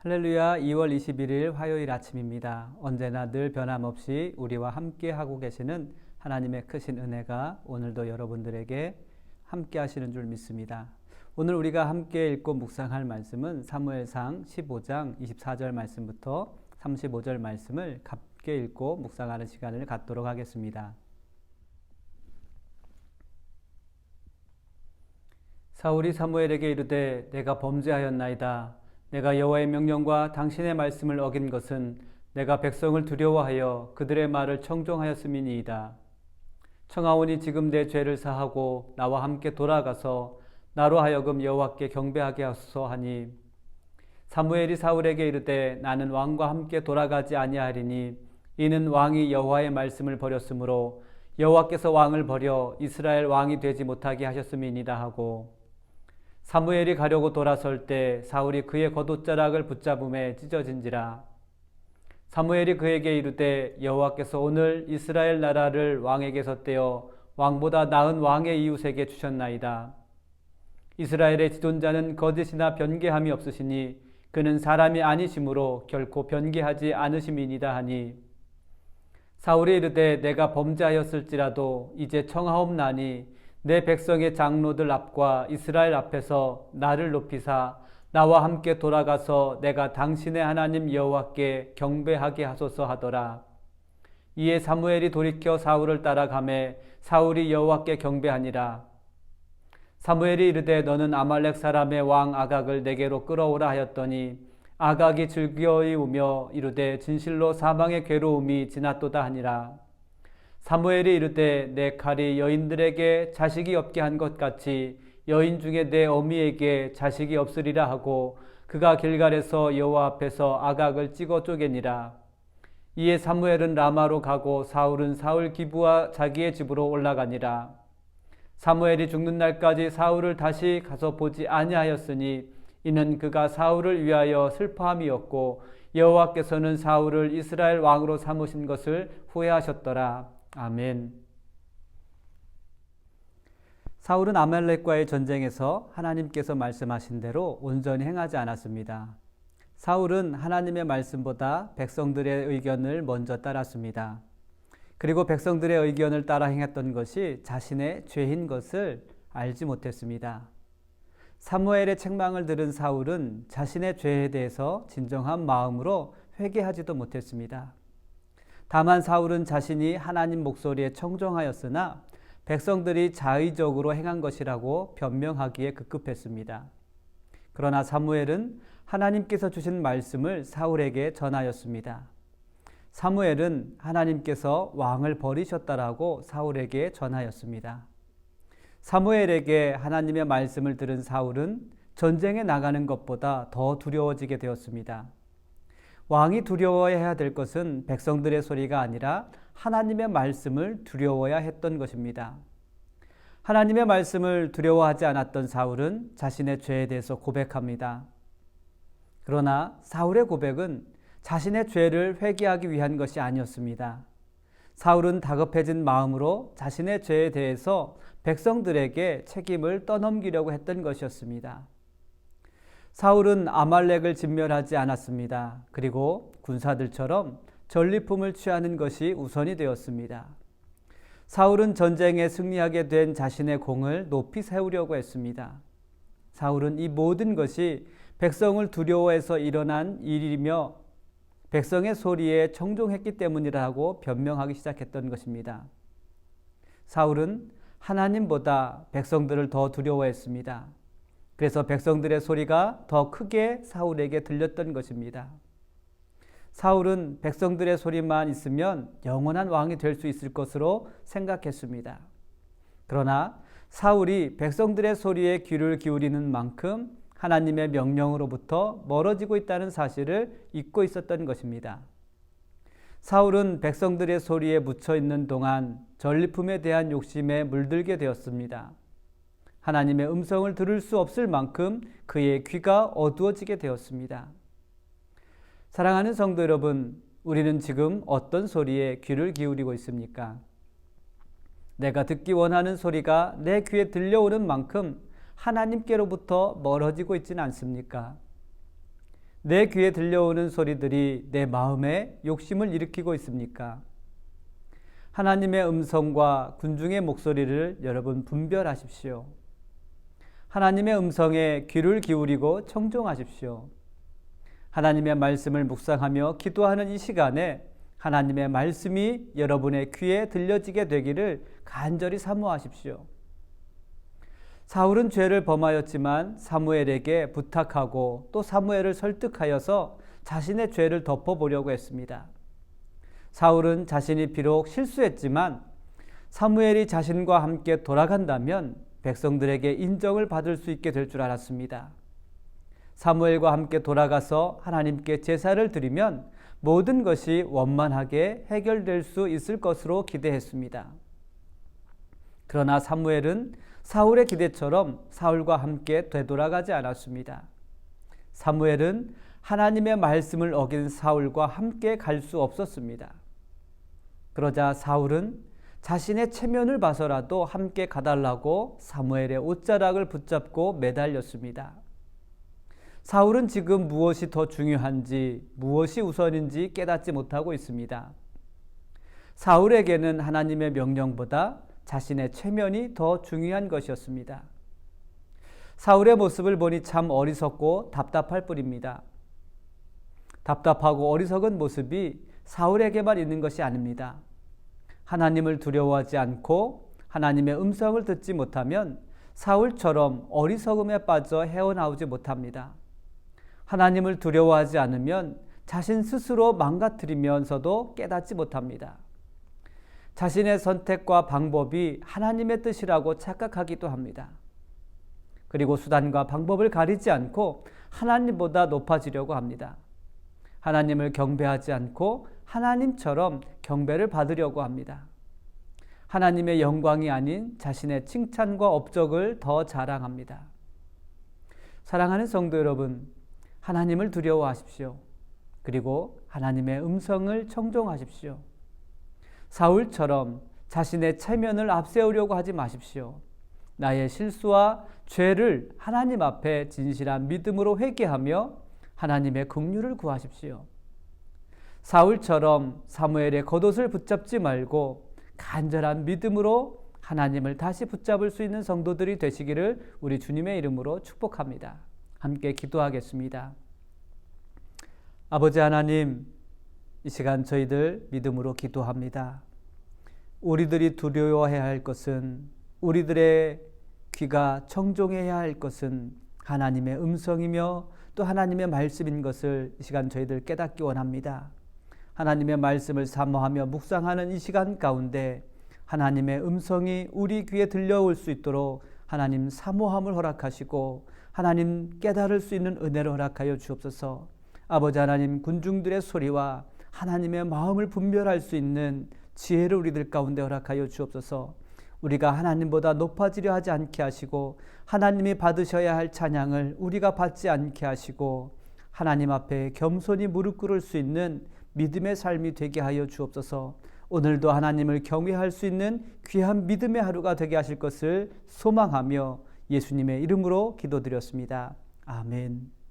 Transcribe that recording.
할렐루야. 2월 21일 화요일 아침입니다. 언제나 늘 변함없이 우리와 함께 하고 계시는 하나님의 크신 은혜가 오늘도 여러분들에게 함께 하시는 줄 믿습니다. 오늘 우리가 함께 읽고 묵상할 말씀은 사무엘상 15장 24절 말씀부터 35절 말씀을 함께 읽고 묵상하는 시간을 갖도록 하겠습니다. 사울이 사무엘에게 이르되 내가 범죄하였나이다. 내가 여호와의 명령과 당신의 말씀을 어긴 것은 내가 백성을 두려워하여 그들의 말을 청종하였음이니이다. 청하오니 지금 내 죄를 사하고 나와 함께 돌아가서 나로 하여금 여호와께 경배하게 하소서 하니, 사무엘이 사울에게 이르되 나는 왕과 함께 돌아가지 아니하리니 이는 왕이 여호와의 말씀을 버렸으므로 여호와께서 왕을 버려 이스라엘 왕이 되지 못하게 하셨음이니이다 하고, 사무엘이 가려고 돌아설 때 사울이 그의 겉옷자락을 붙잡음에 찢어진지라. 사무엘이 그에게 이르되 여호와께서 오늘 이스라엘 나라를 왕에게서 떼어 왕보다 나은 왕의 이웃에게 주셨나이다. 이스라엘의 지존자는 거짓이나 변개함이 없으시니 그는 사람이 아니심으로 결코 변개하지 않으심이니이다 하니, 사울이 이르되 내가 범죄하였을지라도 이제 청하옵나니 내 백성의 장로들 앞과 이스라엘 앞에서 나를 높이사 나와 함께 돌아가서 내가 당신의 하나님 여호와께 경배하게 하소서 하더라. 이에 사무엘이 돌이켜 사울을 따라가매 사울이 여호와께 경배하니라. 사무엘이 이르되 너는 아말렉 사람의 왕 아각을 내게로 끌어오라 하였더니, 아각이 즐거이 우며 이르되 진실로 사망의 괴로움이 지났도다 하니라. 사무엘이 이르되 내 칼이 여인들에게 자식이 없게 한 것 같이 여인 중에 내 어미에게 자식이 없으리라 하고, 그가 길갈에서 여호와 앞에서 아각을 찍어 쪼개니라. 이에 사무엘은 라마로 가고 사울은 사울 기브와 자기의 집으로 올라가니라. 사무엘이 죽는 날까지 사울을 다시 가서 보지 아니하였으니 이는 그가 사울을 위하여 슬퍼함이었고 여호와께서는 사울을 이스라엘 왕으로 삼으신 것을 후회하셨더라. 아멘. 사울은 아말렉과의 전쟁에서 하나님께서 말씀하신 대로 온전히 행하지 않았습니다. 사울은 하나님의 말씀보다 백성들의 의견을 먼저 따랐습니다. 그리고 백성들의 의견을 따라 행했던 것이 자신의 죄인 것을 알지 못했습니다. 사무엘의 책망을 들은 사울은 자신의 죄에 대해서 진정한 마음으로 회개하지도 못했습니다. 다만 사울은 자신이 하나님 목소리에 청종하였으나 백성들이 자의적으로 행한 것이라고 변명하기에 급급했습니다. 그러나 사무엘은 하나님께서 주신 말씀을 사울에게 전하였습니다. 사무엘은 하나님께서 왕을 버리셨다라고 사울에게 전하였습니다. 사무엘에게 하나님의 말씀을 들은 사울은 전쟁에 나가는 것보다 더 두려워지게 되었습니다. 왕이 두려워해야 될 것은 백성들의 소리가 아니라 하나님의 말씀을 두려워야 했던 것입니다. 하나님의 말씀을 두려워하지 않았던 사울은 자신의 죄에 대해서 고백합니다. 그러나 사울의 고백은 자신의 죄를 회개하기 위한 것이 아니었습니다. 사울은 다급해진 마음으로 자신의 죄에 대해서 백성들에게 책임을 떠넘기려고 했던 것이었습니다. 사울은 아말렉을 진멸하지 않았습니다. 그리고 군사들처럼 전리품을 취하는 것이 우선이 되었습니다. 사울은 전쟁에 승리하게 된 자신의 공을 높이 세우려고 했습니다. 사울은 이 모든 것이 백성을 두려워해서 일어난 일이며 백성의 소리에 청종했기 때문이라고 변명하기 시작했던 것입니다. 사울은 하나님보다 백성들을 더 두려워했습니다. 그래서 백성들의 소리가 더 크게 사울에게 들렸던 것입니다. 사울은 백성들의 소리만 있으면 영원한 왕이 될 수 있을 것으로 생각했습니다. 그러나 사울이 백성들의 소리에 귀를 기울이는 만큼 하나님의 명령으로부터 멀어지고 있다는 사실을 잊고 있었던 것입니다. 사울은 백성들의 소리에 묻혀 있는 동안 전리품에 대한 욕심에 물들게 되었습니다. 하나님의 음성을 들을 수 없을 만큼 그의 귀가 어두워지게 되었습니다. 사랑하는 성도 여러분, 우리는 지금 어떤 소리에 귀를 기울이고 있습니까? 내가 듣기 원하는 소리가 내 귀에 들려오는 만큼 하나님께로부터 멀어지고 있지는 않습니까? 내 귀에 들려오는 소리들이 내 마음에 욕심을 일으키고 있습니까? 하나님의 음성과 군중의 목소리를 여러분 분별하십시오. 하나님의 음성에 귀를 기울이고 청종하십시오. 하나님의 말씀을 묵상하며 기도하는 이 시간에 하나님의 말씀이 여러분의 귀에 들려지게 되기를 간절히 사모하십시오. 사울은 죄를 범하였지만 사무엘에게 부탁하고 또 사무엘을 설득하여서 자신의 죄를 덮어보려고 했습니다. 사울은 자신이 비록 실수했지만 사무엘이 자신과 함께 돌아간다면 백성들에게 인정을 받을 수 있게 될 줄 알았습니다. 사무엘과 함께 돌아가서 하나님께 제사를 드리면 모든 것이 원만하게 해결될 수 있을 것으로 기대했습니다. 그러나 사무엘은 사울의 기대처럼 사울과 함께 되돌아가지 않았습니다. 사무엘은 하나님의 말씀을 어긴 사울과 함께 갈 수 없었습니다. 그러자 사울은 자신의 체면을 봐서라도 함께 가달라고 사무엘의 옷자락을 붙잡고 매달렸습니다. 사울은 지금 무엇이 더 중요한지, 무엇이 우선인지 깨닫지 못하고 있습니다. 사울에게는 하나님의 명령보다 자신의 체면이 더 중요한 것이었습니다. 사울의 모습을 보니 참 어리석고 답답할 뿐입니다. 답답하고 어리석은 모습이 사울에게만 있는 것이 아닙니다. 하나님을 두려워하지 않고 하나님의 음성을 듣지 못하면 사울처럼 어리석음에 빠져 헤어나오지 못합니다. 하나님을 두려워하지 않으면 자신 스스로 망가뜨리면서도 깨닫지 못합니다. 자신의 선택과 방법이 하나님의 뜻이라고 착각하기도 합니다. 그리고 수단과 방법을 가리지 않고 하나님보다 높아지려고 합니다. 하나님을 경배하지 않고 하나님처럼 경배를 받으려고 합니다. 하나님의 영광이 아닌 자신의 칭찬과 업적을 더 자랑합니다. 사랑하는 성도 여러분, 하나님을 두려워하십시오. 그리고 하나님의 음성을 청종하십시오. 사울처럼 자신의 체면을 앞세우려고 하지 마십시오. 나의 실수와 죄를 하나님 앞에 진실한 믿음으로 회개하며 하나님의 긍휼을 구하십시오. 사울처럼 사무엘의 겉옷을 붙잡지 말고 간절한 믿음으로 하나님을 다시 붙잡을 수 있는 성도들이 되시기를 우리 주님의 이름으로 축복합니다. 함께 기도하겠습니다. 아버지 하나님, 이 시간 저희들 믿음으로 기도합니다. 우리들이 두려워해야 할 것은, 우리들의 귀가 청종해야 할 것은 하나님의 음성이며 또 하나님의 말씀인 것을 이 시간 저희들 깨닫기 원합니다. 하나님의 말씀을 사모하며 묵상하는 이 시간 가운데 하나님의 음성이 우리 귀에 들려올 수 있도록 하나님 사모함을 허락하시고 하나님 깨달을 수 있는 은혜를 허락하여 주옵소서. 아버지 하나님, 군중들의 소리와 하나님의 마음을 분별할 수 있는 지혜를 우리들 가운데 허락하여 주옵소서. 우리가 하나님보다 높아지려 하지 않게 하시고 하나님이 받으셔야 할 찬양을 우리가 받지 않게 하시고 하나님 앞에 겸손히 무릎 꿇을 수 있는 믿음의 삶이 되게 하여 주옵소서. 오늘도 하나님을 경외할 수 있는 귀한 믿음의 하루가 되게 하실 것을 소망하며 예수님의 이름으로 기도드렸습니다. 아멘.